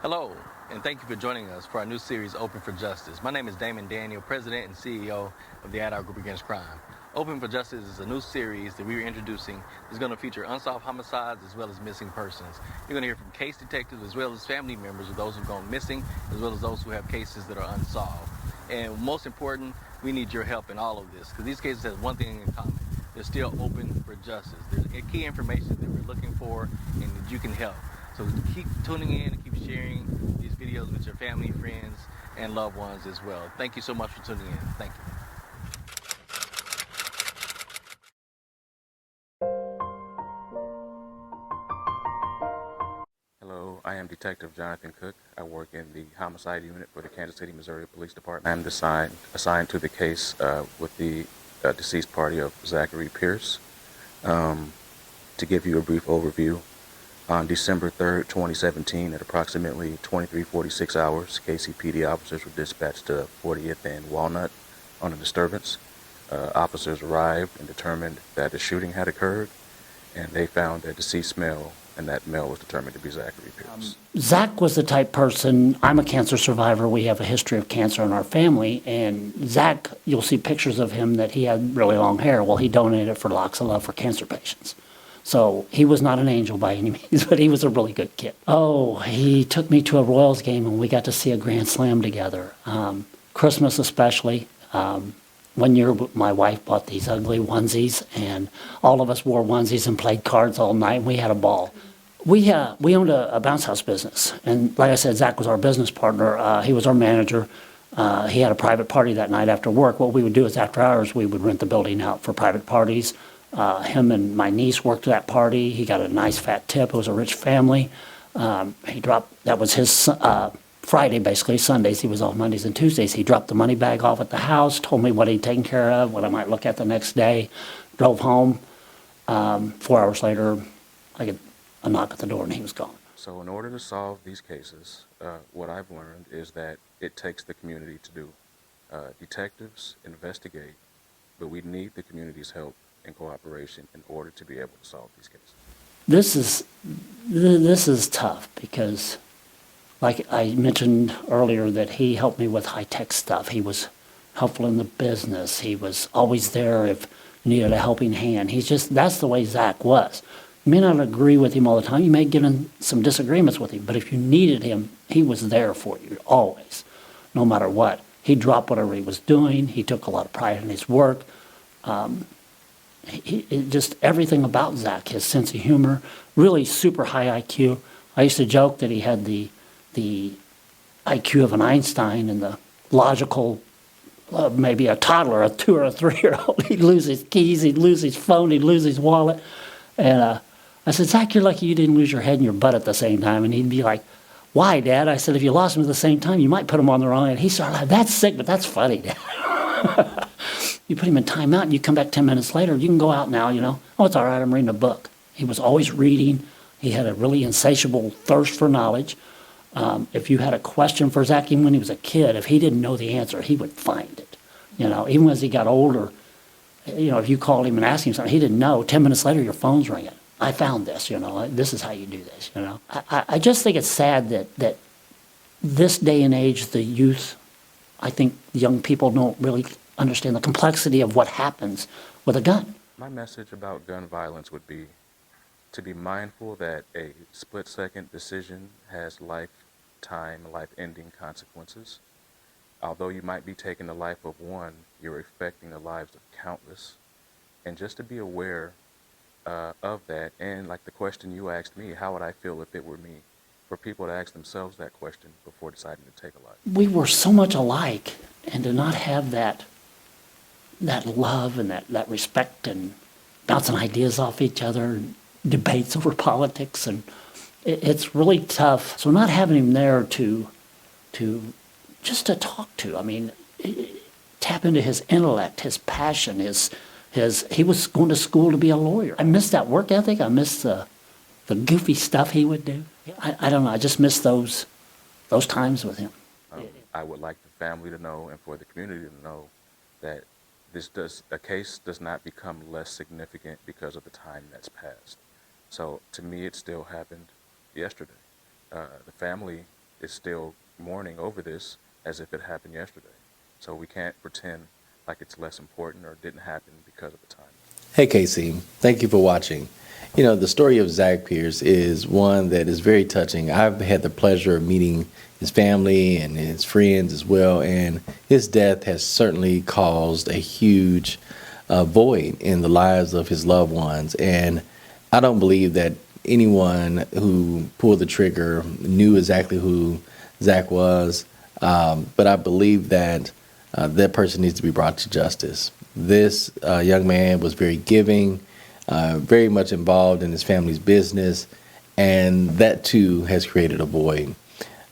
Hello, and thank you for joining us for our new series, Open for Justice. My name is Damon Daniel, President and CEO of the Ad-Hoc Group Against Crime. Open for Justice is a new series that we are introducing that's going to feature unsolved homicides as well as missing persons. You're going to hear from case detectives as well as family members of those who've gone missing, as well as those who have cases that are unsolved. And most important, we need your help in all of this, because these cases have one thing in common. They're still open for justice. There's key information that we're looking for and that you can help. So keep tuning in and keep sharing these videos with your family, friends, and loved ones as well. Thank you so much for tuning in. Thank you. Hello, I am Detective Jonathan Cook. I work in the Homicide Unit for the Kansas City, Missouri Police Department. I am assigned to the case with the deceased party of Zachary Pearce. To give you a brief overview, on December 3rd, 2017, at approximately 23:46 hours, KCPD officers were dispatched to 40th and Walnut on a disturbance. Officers arrived and determined that the shooting had occurred, and they found a deceased male, and that male was determined to be Zachary Pearce. Zach was the type person, I'm a cancer survivor, we have a history of cancer in our family, and Zach, you'll see pictures of him that he had really long hair. Well, he donated it for Locks of Love for cancer patients. So he was not an angel by any means, but he was a really good kid. Oh, he took me to a Royals game and we got to see a Grand Slam together. Christmas especially. One year my wife bought these ugly onesies and all of us wore onesies and played cards all night and we had a ball. We owned a bounce house business, and like I said, Zach was our business partner. He was our manager. He had a private party that night after work. What we would do is after hours, we would rent the building out for private parties. Him and my niece worked that party. He got a nice fat tip. It was a rich family. That was his Friday, basically. Sundays, he was off Mondays and Tuesdays. He dropped the money bag off at the house, told me what he'd taken care of, what I might look at the next day, drove home. 4 hours later, I get a knock at the door and he was gone. So in order to solve these cases, what I've learned is that it takes the community to do. Detectives investigate, but we need the community's help and cooperation in order to be able to solve these cases. This is tough because, like I mentioned earlier, that he helped me with high-tech stuff. He was helpful in the business. He was always there if you needed a helping hand. That's the way Zach was. You may not agree with him all the time. You may get in some disagreements with him, but if you needed him, he was there for you always, no matter what. He dropped whatever he was doing. He took a lot of pride in his work. Just everything about Zach, his sense of humor, really super high IQ. I used to joke that he had the IQ of an Einstein and the logical, maybe a toddler, a 2 or a 3-year-old. He'd lose his keys, he'd lose his phone, he'd lose his wallet. And I said, Zach, you're lucky you didn't lose your head and your butt at the same time. And he'd be like, why, Dad? I said, if you lost them at the same time, you might put them on the wrong end. He started laughing, that's sick, but that's funny, Dad. You put him in timeout and you come back 10 minutes later, you can go out now, Oh, it's all right, I'm reading a book. He was always reading. He had a really insatiable thirst for knowledge. If you had a question for Zach, even when he was a kid, if he didn't know the answer, he would find it. Even as he got older, if you called him and asked him something he didn't know, 10 minutes later, your phone's ringing. I found this, this is how you do this, I just think it's sad that this day and age, the youth, I think young people don't really understand the complexity of what happens with a gun. My message about gun violence would be to be mindful that a split-second decision has lifetime, life-ending consequences. Although you might be taking the life of one, you're affecting the lives of countless. And just to be aware of that, and like the question you asked me, how would I feel if it were me? For people to ask themselves that question before deciding to take a life. We were so much alike, and to not have that love and that respect and bouncing ideas off each other and debates over politics, and it's really tough. So not having him there to talk to, tap into his intellect, his passion, he was going to school to be a lawyer. I miss that work ethic. I miss the goofy stuff he would do. I don't know. I just miss those times with him. I would like the family to know and for the community to know that a case does not become less significant because of the time that's passed. So to me, it still happened yesterday. The family is still mourning over this as if it happened yesterday. So we can't pretend like it's less important or didn't happen because of the time. Hey, Casey. Thank you for watching. You know, the story of Zach Pearce is one that is very touching. I've had the pleasure of meeting his family and his friends as well, and his death has certainly caused a huge void in the lives of his loved ones. And I don't believe that anyone who pulled the trigger knew exactly who Zach was, but I believe that that person needs to be brought to justice. This young man was very giving, very much involved in his family's business, and that too has created a void.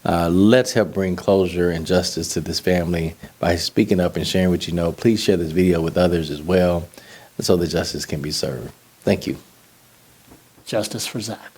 Let's help bring closure and justice to this family by speaking up and sharing what you know. Please share this video with others as well so that justice can be served. Thank you. Justice for Zach.